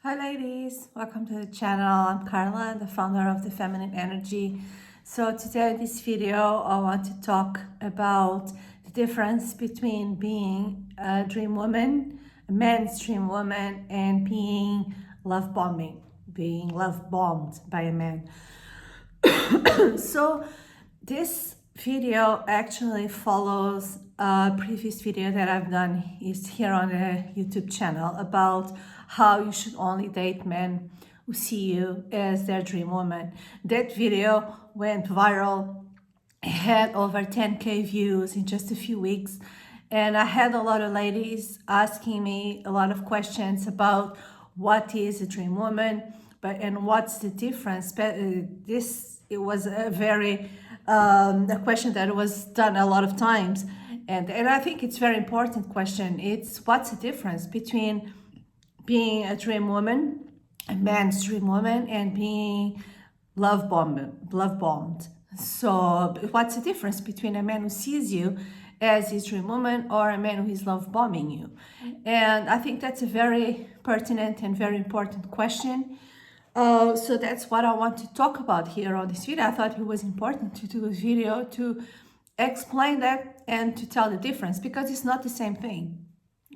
Hi ladies, welcome to the channel. I'm Carla, the founder of the Feminine Energy. So today in this video, I want to talk about the difference between being a dream woman, a man's dream woman, and being being love bombed by a man. So this video actually follows a previous video that I've done is here on the YouTube channel about how you should only date men who see you as their dream woman. That video went viral, had over 10k views in just a few weeks, and I had a lot of ladies asking me a lot of questions about what is a dream woman, and what's the difference. But it was a very a question that was done a lot of times, and I think it's a very important question. It's what's the difference between being a dream woman, a man's dream woman, and being love bombed. So what's the difference between a man who sees you as his dream woman or a man who is love bombing you? And I think that's a very pertinent and very important question. So that's what I want to talk about here on this video. I thought it was important to do a video to explain that and to tell the difference, because it's not the same thing,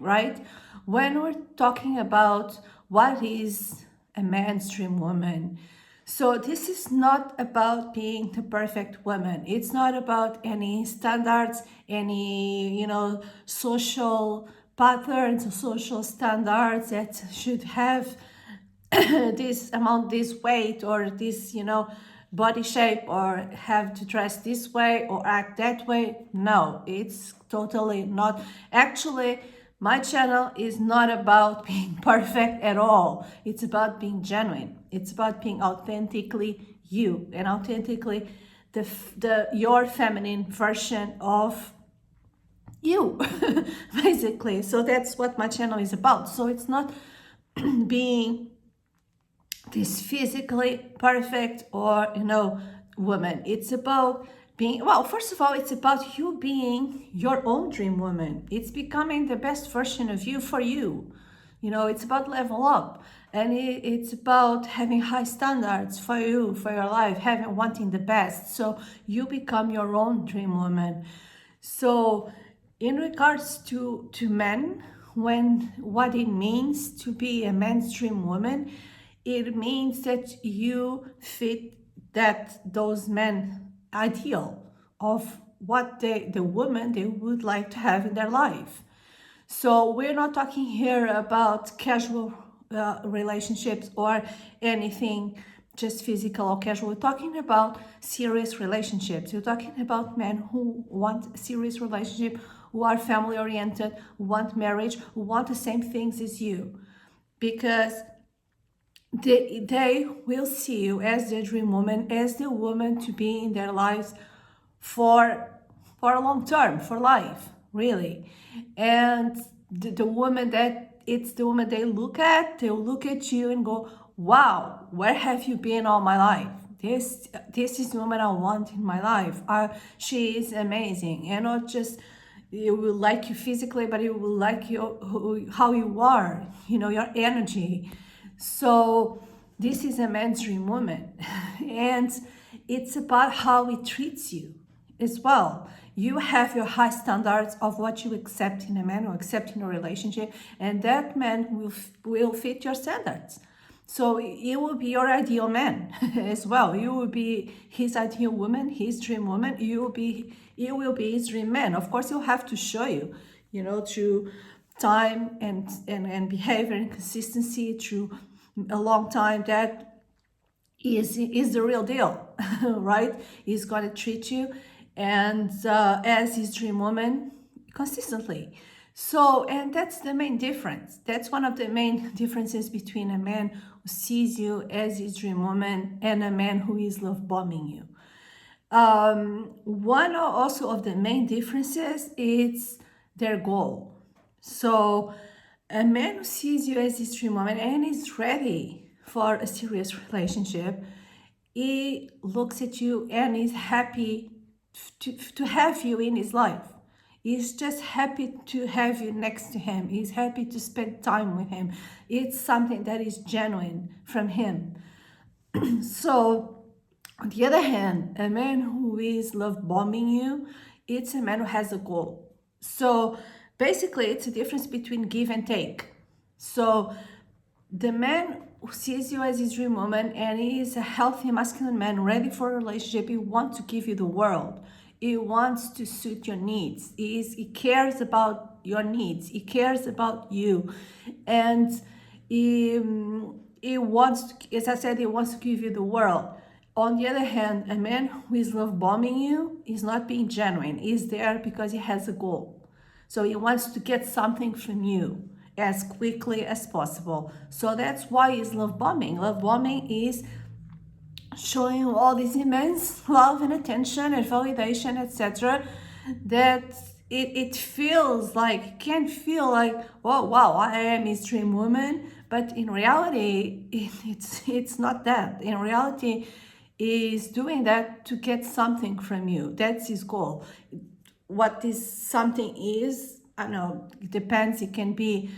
right? When we're talking about what is a man's dream woman, so this is not about being the perfect woman. It's not about any standards, any, social patterns or social standards that should have this amount, this weight, or this, body shape, or have to dress this way or act that way. No, it's totally not. Actually, my channel is not about being perfect at all. It's about being genuine. It's about being authentically you and authentically your feminine version of you, basically. So that's what my channel is about. So it's not being this physically perfect or woman. It's about being, well, first of all, it's about you being your own dream woman. It's becoming the best version of you for you. It's about level up, and it's about having high standards for you, for your life, wanting the best, so you become your own dream woman. So in regards to men, what it means to be a man's dream woman, it means that you fit those men ideal of what the woman they would like to have in their life. So we're not talking here about casual relationships or anything just physical or casual. We're talking about serious relationships. You're talking about men who want a serious relationship, who are family oriented, who want marriage, who want the same things as you, because they will see you as their dream woman, as the woman to be in their lives for a long term, for life, really. And the woman that it's the woman they look at, they'll look at you and go, wow, where have you been all my life? This is the woman I want in my life. She is amazing, and not just it will like you physically, but it will like you how you are, your energy. So this is a man's dream woman, and it's about how he treats you as well. You have your high standards of what you accept in a man or accept in a relationship, and that man will fit your standards. So it will be your ideal man as well. You will be his ideal woman, his dream woman. You will be his dream man. Of course, he'll have to show you, through time and behavior and consistency through a long time, that is the real deal, right? He's going to treat you and as his dream woman consistently. So, and that's the main difference. That's one of the main differences between a man who sees you as his dream woman and a man who is love bombing you. One also of the main differences is their goal. So a man who sees you as his dream woman and is ready for a serious relationship, he looks at you and is happy to have you in his life. He's just happy to have you next to him. He's happy to spend time with him. It's something that is genuine from him. So, on the other hand, a man who is love bombing you, it's a man who has a goal. So, basically, it's a difference between give and take. So, the man who sees you as his dream woman and he is a healthy masculine man ready for a relationship, he wants to give you the world. He wants to suit your needs. He cares about your needs. He cares about you. And he wants to, as I said, he wants to give you the world. On the other hand, a man who is love bombing you is not being genuine. He's there because he has a goal. So he wants to get something from you as quickly as possible. So that's why he's love bombing. Love bombing is showing you all this immense love and attention and validation, etc. That it feels like, can feel like, oh wow, I am his dream woman. But in reality, it's not that. In reality, he's doing that to get something from you. That's his goal. What this something is, I don't know, it depends. It can be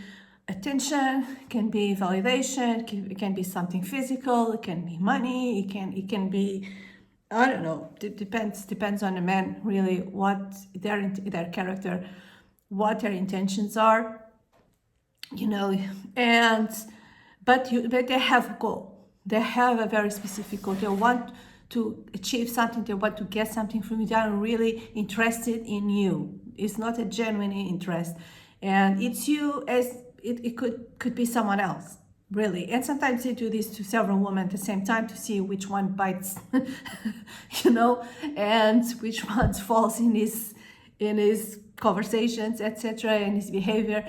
attention, it can be validation, it can be something physical, it can be money, it can be, I don't know, it depends on the man really, what their character, what their intentions are, you know. And but they have a goal. They have a very specific goal. They want to achieve something. They want to get something from you. They are really interested in you. It's not a genuine interest, and it's you as it could be someone else, really. And sometimes they do this to several women at the same time to see which one bites, you know, and which one falls in his conversations, etc., and his behavior.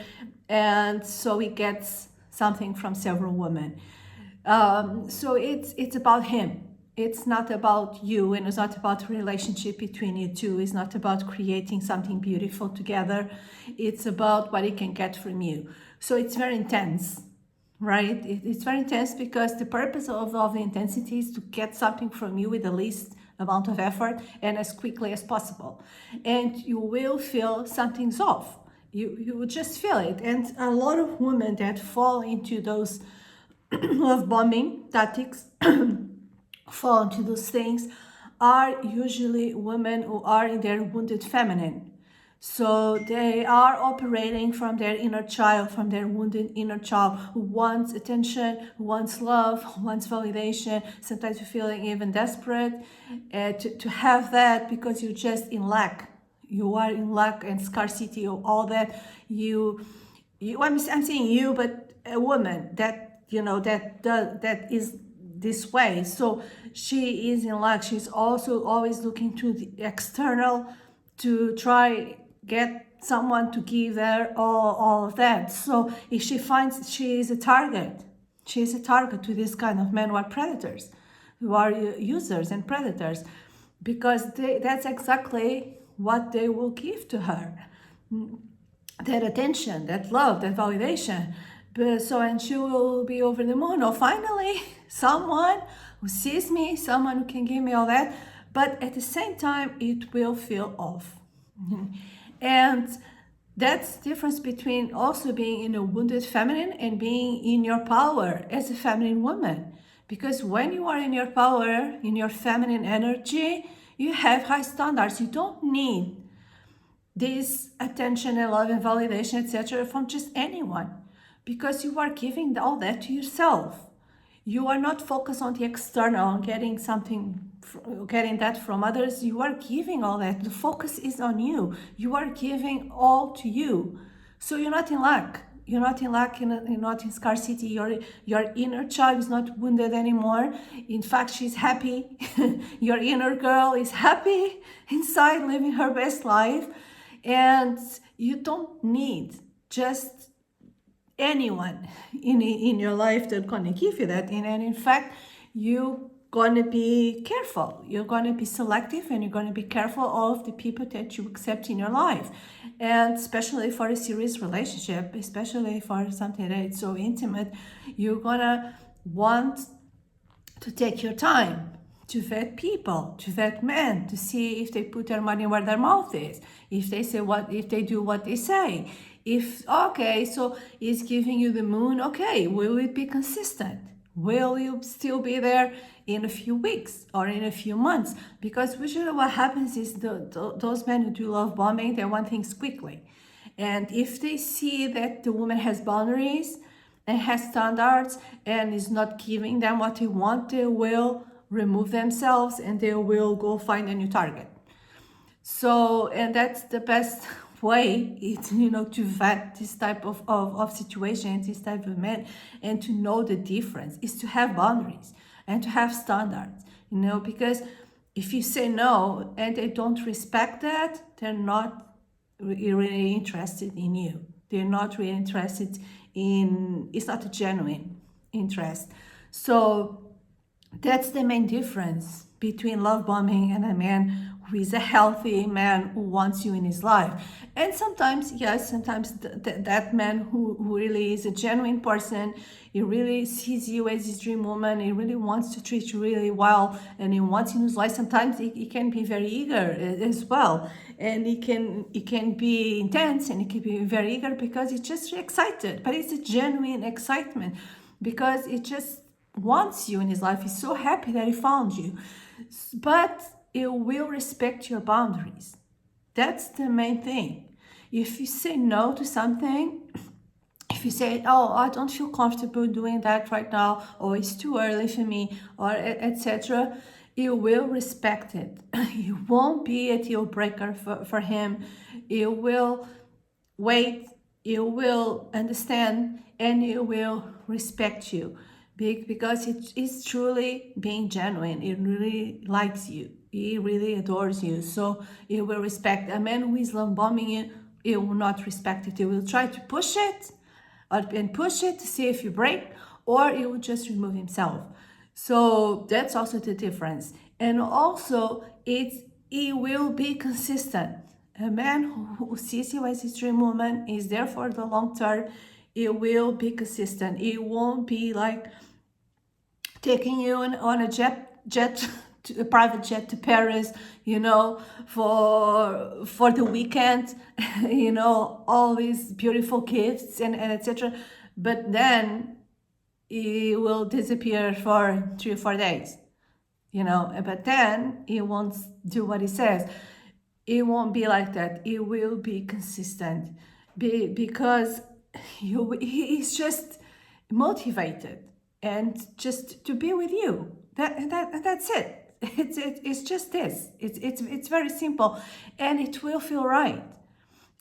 And so he gets something from several women. So it's about him. It's not about you, and it's not about a relationship between you two. It's not about creating something beautiful together. It's about what he can get from you. So it's very intense, right? It's very intense because the purpose of the intensity is to get something from you with the least amount of effort and as quickly as possible. And you will feel something's off. You will just feel it. And a lot of women that fall into those love bombing tactics fall into those things are usually women who are in their wounded feminine. So they are operating from their inner child, from their wounded inner child, who wants attention, who wants love, who wants validation. Sometimes you're feeling even desperate to have that because you're just in lack. You are in lack and scarcity of all that. I'm saying you, but a woman that, you know, that is this way. So she is in lack. She's also always looking to the external to try get someone to give her all of that. So if she finds she is a target to this kind of men who are predators, who are users and predators, because that's exactly what they will give to her. That attention, that love, that validation. And she will be over the moon. Oh, finally, someone who sees me, someone who can give me all that. But at the same time, it will feel off. And that's the difference between also being in a wounded feminine and being in your power as a feminine woman. Because when you are in your power, in your feminine energy, you have high standards. You don't need this attention and love and validation, etc., from just anyone, because you are giving all that to yourself. You are not focused on the external, on getting something, getting that from others. You are giving all that. The focus is on you. You are giving all to you. So you're not in lack. You're not in lack, you're not in scarcity. Your inner child is not wounded anymore. In fact, she's happy. Your inner girl is happy inside, living her best life. And you don't need just anyone in your life that's going to give you that. And in fact, you're going to be careful. You're going to be selective, and you're going to be careful of the people that you accept in your life. And especially for a serious relationship, especially for something that is so intimate, you're going to want to take your time to vet people, to vet men, to see if they put their money where their mouth is, if they say what, if they do what they say. If, okay, so he's giving you the moon, okay, will it be consistent? Will you still be there in a few weeks or in a few months? Because usually what happens is those men who do love bombing, they want things quickly. And if they see that the woman has boundaries and has standards and is not giving them what they want, they will remove themselves and they will go find a new target. So, and that's the best way, it's, to vet this type of situations, this type of men, and to know the difference is to have boundaries and to have standards, because if you say no and they don't respect that, they're not really interested in you. They're not really interested in, it's not a genuine interest. So that's the main difference between love bombing and a man who is a healthy man who wants you in his life. And sometimes, yes, sometimes that man who really is a genuine person, he really sees you as his dream woman, he really wants to treat you really well, and he wants you in his life. Sometimes he can be very eager as well, and he can be intense, and he can be very eager because he's just excited, but it's a genuine excitement because it just wants you in his life. He's so happy that he found you, but he will respect your boundaries. That's the main thing. If you say no to something, if you say, oh, I don't feel comfortable doing that right now, or it's too early for me, or etc., you will respect it. You won't be a deal breaker for him. You will wait, you will understand, and you will respect you because it is truly being genuine. It really likes you. He really adores you. So he will respect. A man who is love bombing you, he will not respect it. He will try to push it and push it to see if you break, or he will just remove himself. So that's also the difference. And also he will be consistent. A man who sees you as his dream woman is there for the long term. It will be consistent. It won't be like taking you on a a private jet to Paris, for the weekend, all these beautiful gifts and etc. But then he will disappear for 3 or 4 days, but then he won't do what he says. It won't be like that. It will be consistent because he's just motivated and just to be with you. That's it. It's just this. It's very simple, and it will feel right.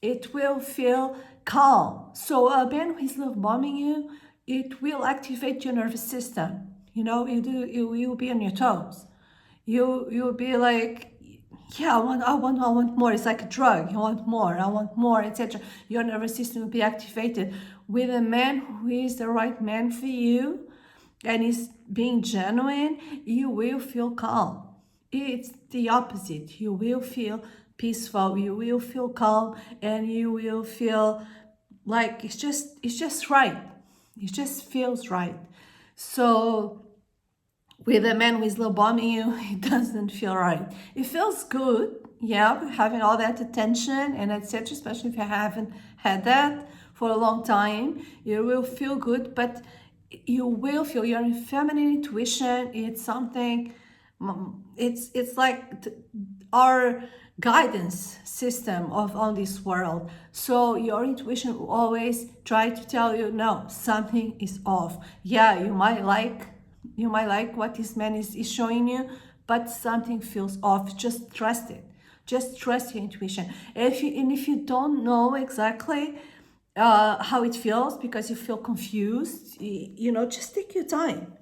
It will feel calm. So a man who is love bombing you, it will activate your nervous system. You'll be on your toes. You'll be like, yeah, I want more. It's like a drug. You want more. I want more, etc. Your nervous system will be activated. With a man who is the right man for you and is being genuine, you will feel calm. It's the opposite. You will feel peaceful. You will feel calm, and you will feel like it's just right. It just feels right. So with a man who is love bombing you, it doesn't feel right. It feels good, yeah, having all that attention and etc. Especially if you haven't had that for a long time, you will feel good, but you will feel your feminine intuition. It's something. It's like our guidance system on this world. So your intuition will always try to tell you, no, something is off. Yeah, you might like what this man is showing you, but something feels off. Just trust it. Just trust your intuition. If you don't know exactly how it feels because you feel confused, just take your time.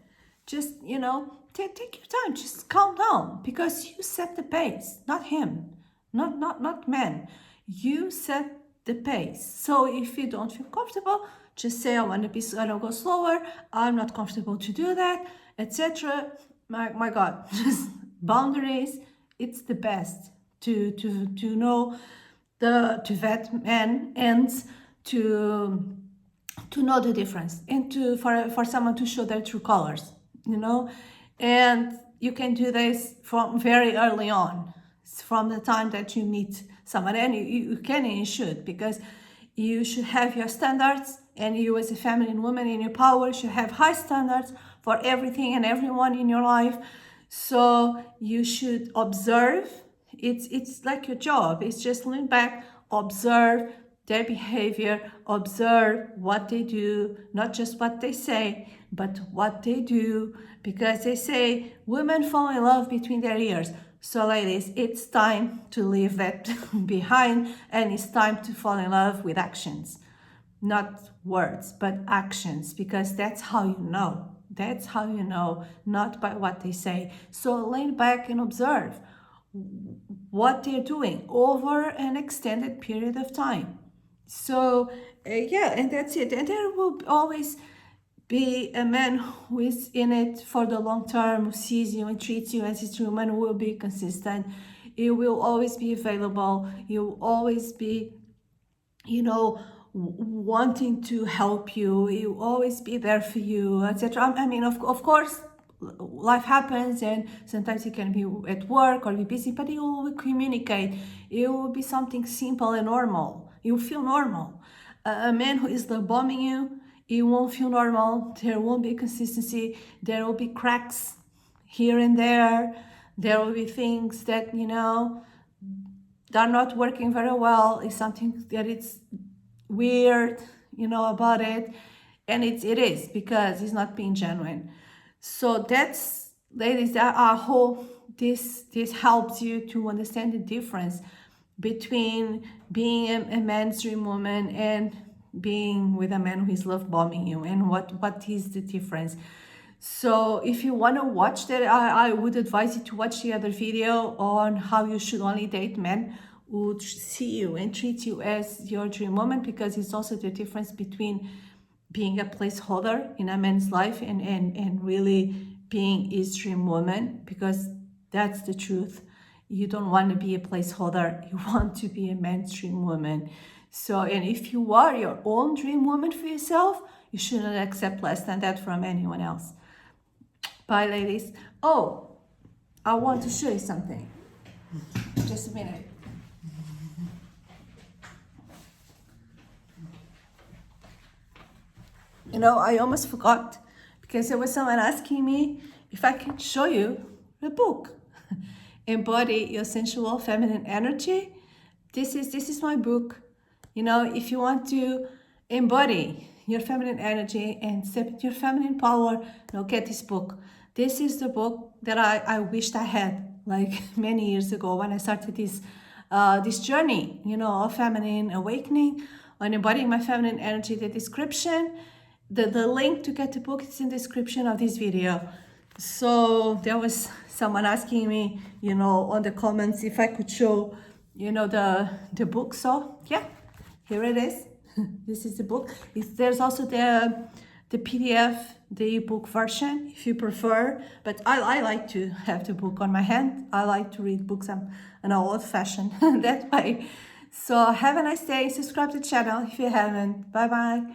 Just, take your time. Just calm down because you set the pace, not him, not men. You set the pace. So if you don't feel comfortable, just say, I want to go slower. I'm not comfortable to do that, etc. My God, just boundaries. It's the best to know to vet men and to know the difference, and for someone to show their true colors, and you can do this from very early on, from the time that you meet someone, and you can and you should, because you should have your standards, and you as a feminine woman in your power should have high standards for everything and everyone in your life. So you should observe. It's like your job. It's just lean back, observe their behavior, observe what they do, not just what they say, but what they do, because they say women fall in love between their ears. So ladies, it's time to leave that behind, and it's time to fall in love with actions. Not words, but actions, because that's how you know. That's how you know, not by what they say. So lean back and observe what they're doing over an extended period of time. So, yeah, and that's it. And there will always be a man who is in it for the long term, who sees you and treats you as his woman, who will be consistent. He will always be available. He will always be, wanting to help you. He will always be there for you, etc. I mean, of course, life happens, and sometimes he can be at work or be busy, but he will communicate. It will be something simple and normal. You feel normal. A man who is love bombing you, it won't feel normal. There won't be consistency. There will be cracks here and there. There will be things that they're not working very well. It's something that it's weird, about it, and it is because he's not being genuine. So that's, ladies, that I hope this helps you to understand the difference between being a man's dream woman and being with a man who is love bombing you, and what is the difference. So if you want to watch that, I would advise you to watch the other video on how you should only date men who see you and treat you as your dream woman, because it's also the difference between being a placeholder in a man's life and really being his dream woman, because that's the truth. You don't want to be a placeholder. You want to be a man's dream woman. So, and if you are your own dream woman for yourself, you shouldn't accept less than that from anyone else. Bye, ladies. Oh, I want to show you something. Just a minute. I almost forgot, because there was someone asking me if I can show you the book, Embody Your Sensual Feminine Energy. This is my book. If you want to embody your feminine energy and step into your feminine power, get this book. This is the book that I wished I had, like many years ago, when I started this journey, of feminine awakening, on embodying my feminine energy. The description, the link to get the book is in the description of this video. So there was someone asking me, on the comments, if I could show, the book. So yeah, here it is. This is the book. There's also the PDF, the ebook version, if you prefer. But I like to have the book on my hand. I like to read books. I'm an old-fashioned that way. So have a nice day. Subscribe to the channel if you haven't. Bye-bye.